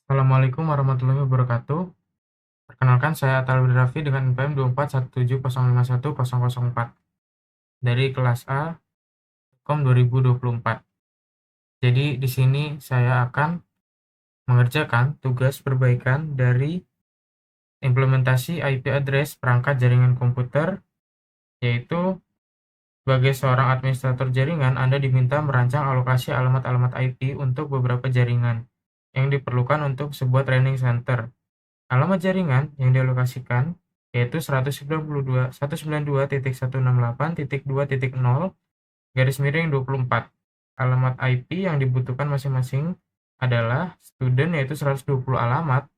Assalamualaikum warahmatullahi wabarakatuh. Perkenalkan, saya Atal Raffi dengan NPM 24170510004 dari kelas A, Kom 2024. Jadi di sini saya akan mengerjakan tugas perbaikan dari implementasi IP address perangkat jaringan komputer, yaitu sebagai seorang administrator jaringan, Anda diminta merancang alokasi alamat-alamat IP untuk beberapa jaringan yang diperlukan untuk sebuah training center. Alamat jaringan yang dialokasikan yaitu 192.168.2.0 Alamat IP yang dibutuhkan masing-masing adalah student yaitu 120 alamat,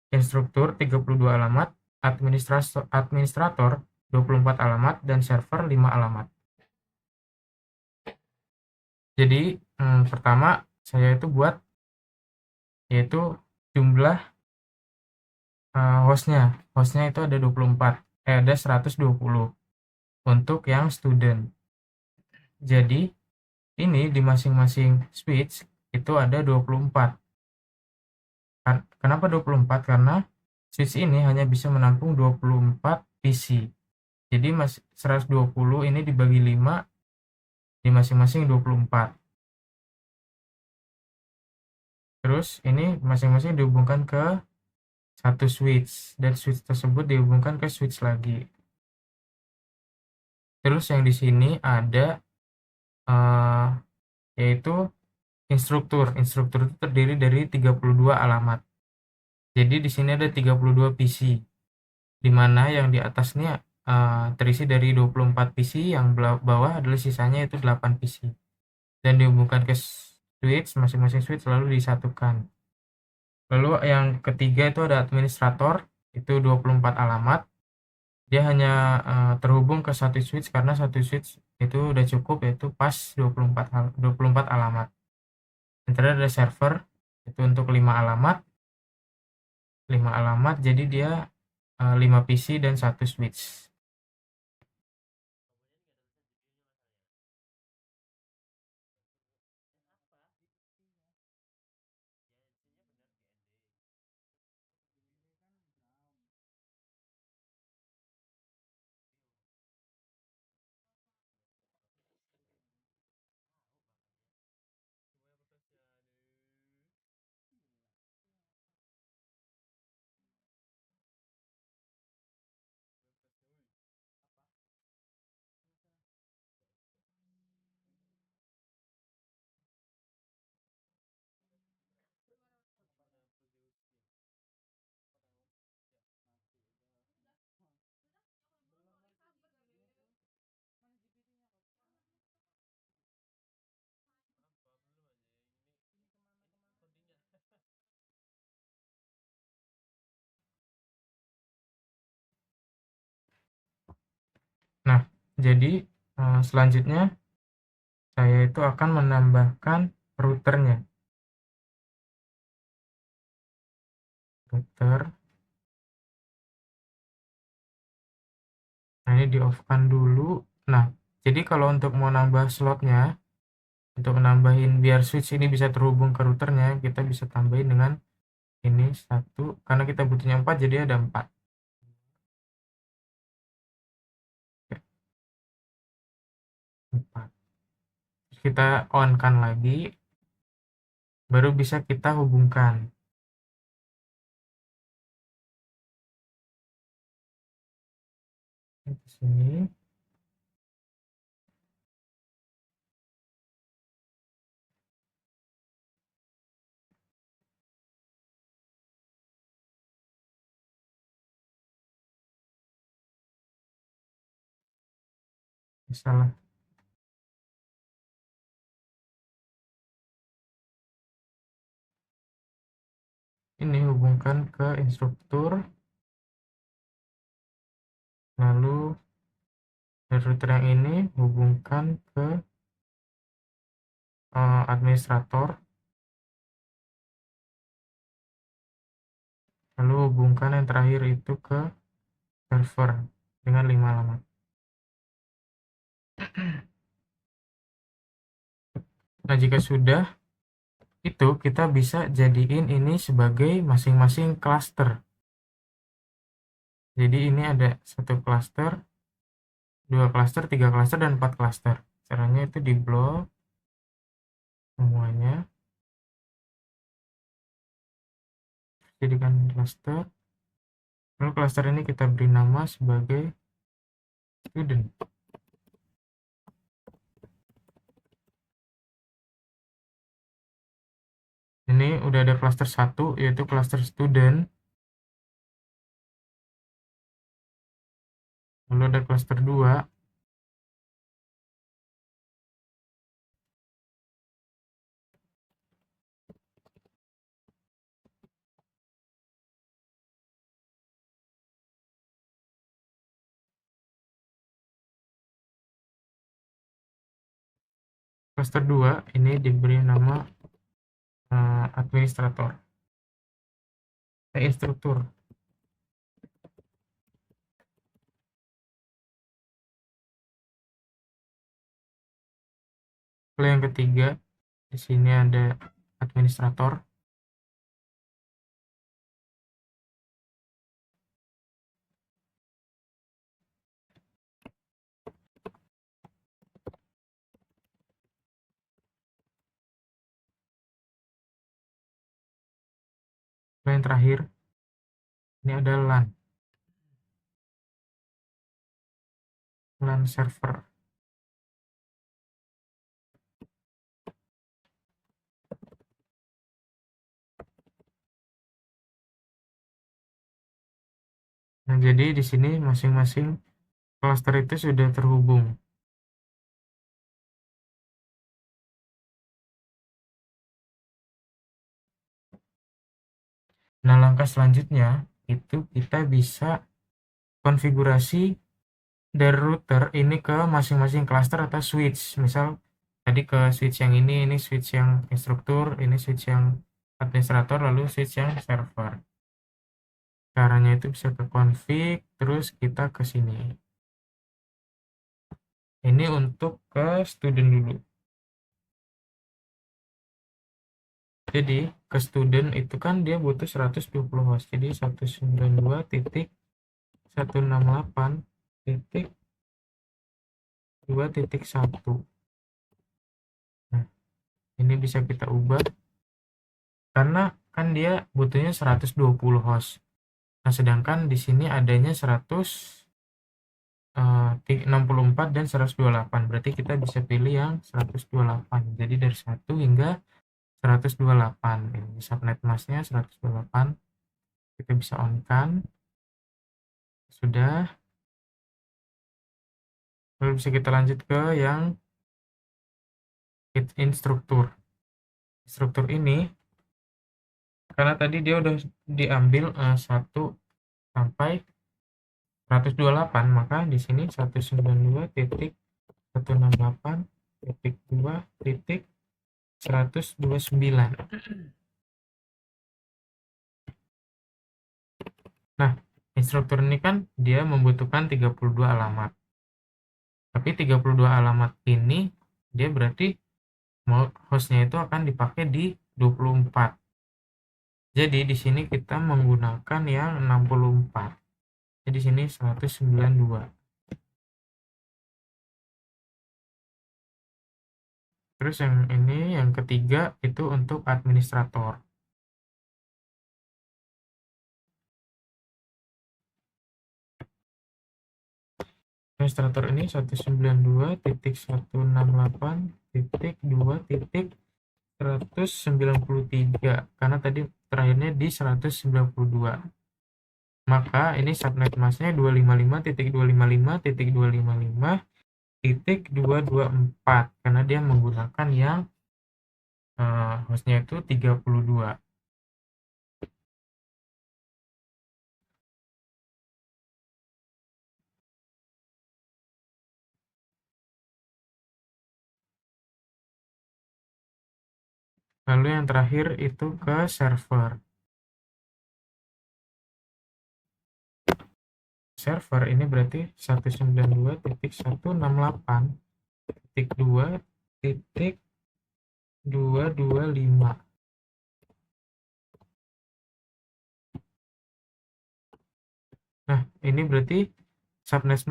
instruktur 32 alamat, administrator 24 alamat, dan server 5 alamat. Jadi pertama saya itu buat yaitu jumlah hostnya itu ada 24, ada 120 untuk yang student. Jadi ini di masing-masing switch itu ada 24. Kenapa 24? Karena switch ini hanya bisa menampung 24 PC. Jadi 120 ini dibagi 5 di masing-masing 24. Terus ini masing-masing dihubungkan ke satu switch, dan switch tersebut dihubungkan ke switch lagi. Terus yang di sini ada yaitu instruktur. Instruktur itu terdiri dari 32 alamat. Jadi di sini ada 32 PC, di mana yang di atasnya terisi dari 24 PC, yang bawah adalah sisanya itu 8 PC. Dan dihubungkan ke switch, masing-masing switch lalu disatukan. Lalu yang ketiga itu ada administrator, itu 24 alamat. Dia hanya terhubung ke satu switch karena satu switch itu udah cukup, yaitu pas 24 alamat. Sementara ada server, itu untuk 5 alamat, jadi dia 5 PC dan 1 switch. Nah, jadi selanjutnya saya itu akan menambahkan routernya. Nah, ini di off kan dulu. Nah, jadi kalau untuk mau nambah slotnya, untuk nambahin biar switch ini bisa terhubung ke routernya, kita bisa tambahin dengan ini 1, karena kita butuhnya 4, jadi ada 4. Terus kita on kan lagi, baru bisa kita hubungkan di sini. Salah. Ini hubungkan ke instruktur, lalu dari router yang ini hubungkan ke administrator, lalu hubungkan yang terakhir itu ke server dengan 5 alamat. Nah, jika sudah, itu kita bisa jadiin ini sebagai masing-masing cluster. Jadi ini ada 1 cluster, 2 cluster, 3 cluster, dan 4 cluster. Caranya itu di blok semuanya, jadikan cluster. Lalu cluster ini kita beri nama sebagai student. Ini udah ada cluster 1, yaitu cluster student. Lalu ada cluster 2. Cluster 2 ini diberi nama administrator. Instruktur. Lalu yang ketiga, di sini ada administrator. Lalu yang terakhir, ini ada LAN server. Nah, jadi di sini masing-masing cluster itu sudah terhubung. Nah, langkah selanjutnya itu kita bisa konfigurasi dari router ini ke masing-masing cluster atau switch. Misal tadi ke switch yang ini switch yang instruktur, ini switch yang administrator, lalu switch yang server. Caranya itu bisa ke config, terus kita ke sini. Ini untuk ke student dulu. Jadi ke student itu kan dia butuh 120 host. Jadi 192.168.2.1. Nah, ini bisa kita ubah karena kan dia butuhnya 120 host. Nah, sedangkan di sini adanya 164 dan 128. Berarti kita bisa pilih yang 128. Jadi dari 1 hingga 128. Ini subnet masknya 128. Kita bisa on kan. Sudah. Lalu bisa kita lanjut ke yang instruktur. Instruktur ini karena tadi dia udah diambil 1 sampai 128, maka di sini 192.168.2.129. Nah, instruktur ini kan dia membutuhkan 32 alamat. Tapi 32 alamat ini dia berarti hostnya itu akan dipakai di 24. Jadi di sini kita menggunakan yang 64. Jadi di sini 192. Terus yang ini yang ketiga itu untuk administrator. Administrator ini 192.168.2.193 karena tadi terakhirnya di 192. Maka ini subnet masknya 255.255.254 karena dia menggunakan yang hostnya itu 32. Lalu yang terakhir itu ke server. Server ini berarti 192.168.2.225. Nah, ini berarti subnet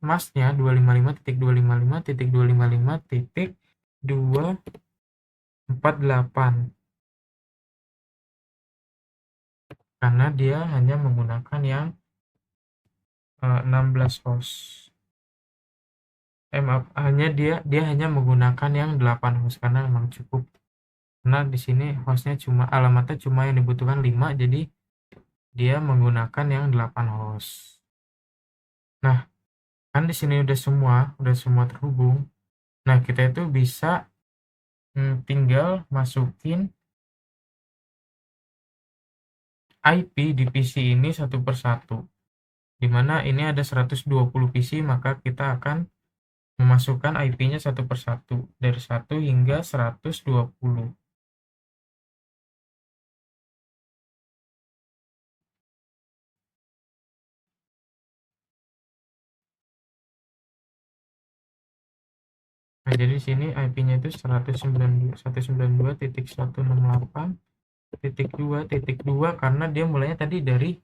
masknya 255.255.248 karena dia hanya menggunakan yang 16 host. Maaf, dia hanya menggunakan yang 8 host karena memang cukup. Karena di sini hostnya alamatnya cuma yang dibutuhkan 5, jadi dia menggunakan yang 8 host. Nah, kan di sini udah semua terhubung. Nah, kita itu bisa tinggal masukin IP di PC ini satu persatu. Di mana ini ada 120 PC, maka kita akan memasukkan IP-nya satu persatu dari 1 hingga 120. Nah, jadi di sini IP-nya itu 192.168.2.2 karena dia mulainya tadi dari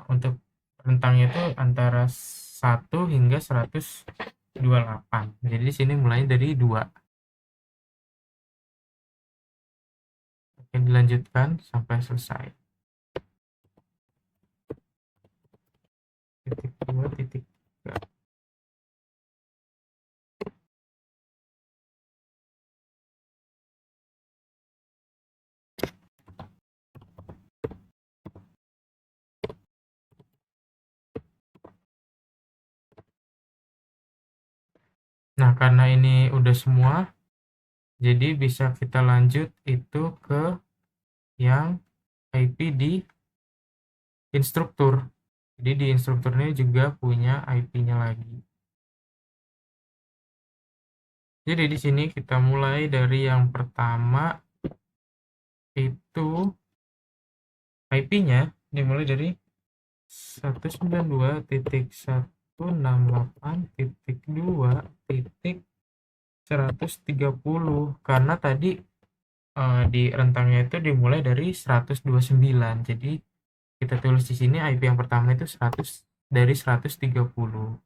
untuk rentangnya itu antara 1 hingga 128. Jadi di sini mulai dari 2. Oke, dilanjutkan sampai selesai. Titik 2, titik 3. Nah, karena ini udah semua, jadi bisa kita lanjut itu ke yang IP di instruktur. Jadi di instruktur ini juga punya IP-nya lagi. Jadi di sini kita mulai dari yang pertama itu IP-nya dimulai dari 192.168.2.130 karena tadi di rentangnya itu dimulai dari 129. Jadi kita tulis di sini IP yang pertama itu 100 dari 130.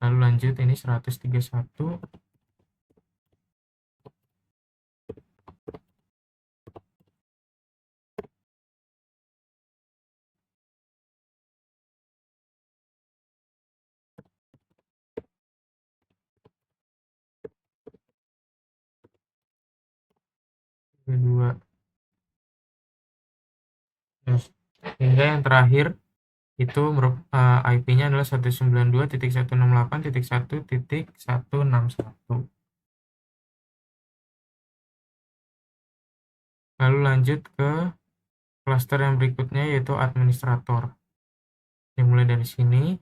Lalu lanjut ini 131. Kedua. Hingga yang terakhir itu IP-nya adalah 192.168.1.161. Lalu lanjut ke klaster yang berikutnya yaitu administrator. Dimulai dari sini.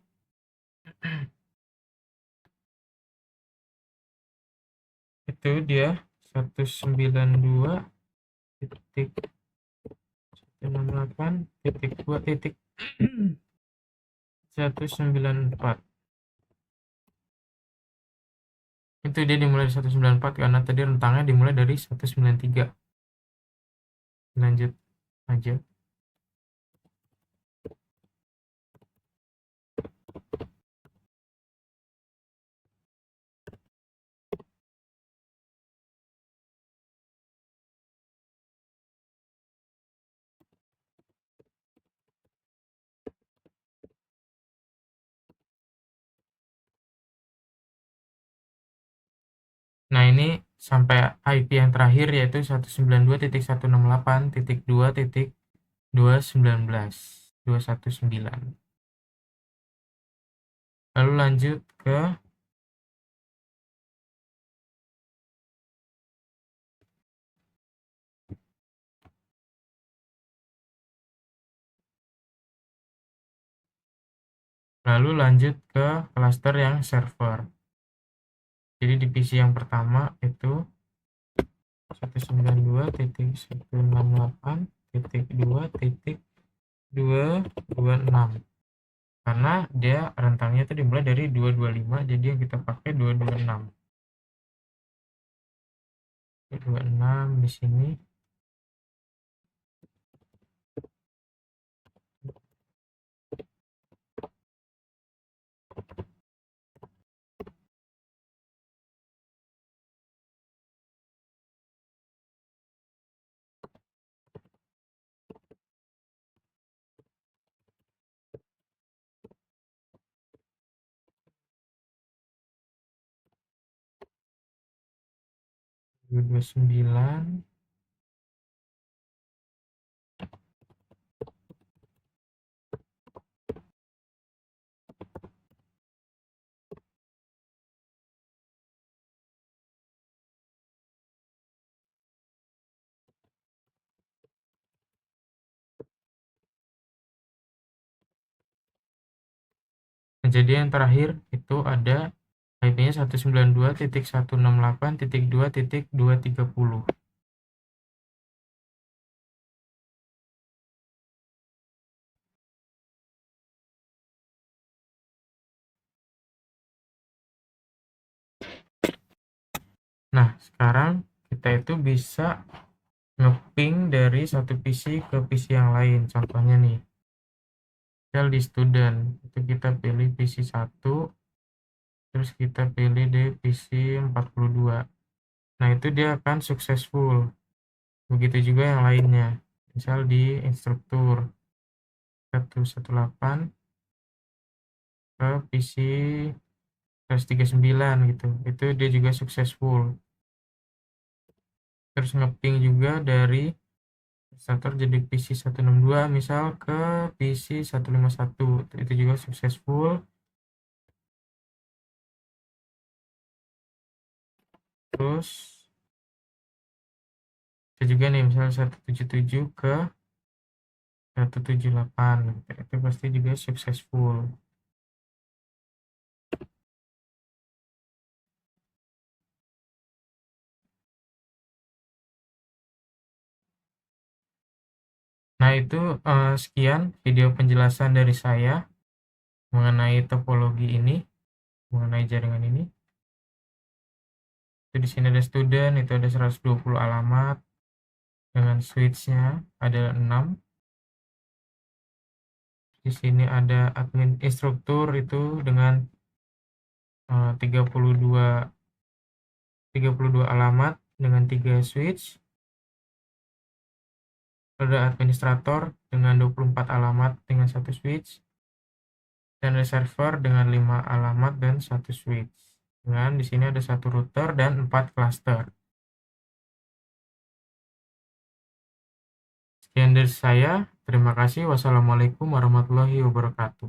Itu dia 192.168.2.194. Itu dia dimulai dari 194 karena tadi rentangnya dimulai dari 193. Lanjut aja. Nah, ini sampai IP yang terakhir yaitu 192.168.2.219. Lalu lanjut ke klaster yang server. Jadi di PC yang pertama itu 192.168.2.226 karena dia rentangnya itu dimulai dari 225, jadi yang kita pakai 226. 226 di sini. 29. Nah, jadi yang terakhir itu ada IP-nya 192.168.2.230. Nah, sekarang kita itu bisa nge-ping dari satu PC ke PC yang lain. Contohnya nih, misal di student, itu kita pilih PC 1, terus kita pilih di PC 42. Nah, itu dia akan successful. Begitu juga yang lainnya. Misal di instruktur 118 ke PC 139 gitu. Itu dia juga successful. Terus nge-ping juga dari starter jadi PC 162 misal ke PC 151. Itu juga successful. Terus bisa juga nih misal 177 ke 178 gitu. Itu pasti juga successful. Nah, itu sekian video penjelasan dari saya mengenai topologi ini, mengenai jaringan ini. Itu di sini ada student, itu ada 120 alamat dengan switch-nya ada 6. Di sini ada admin instruktur itu dengan 32 alamat dengan 3 switch. Ada administrator dengan 24 alamat dengan 1 switch. Dan ada server dengan 5 alamat dan 1 switch. Dengan di sini ada 1 router dan 4 cluster. Sekian dari saya. Terima kasih. Wassalamualaikum warahmatullahi wabarakatuh.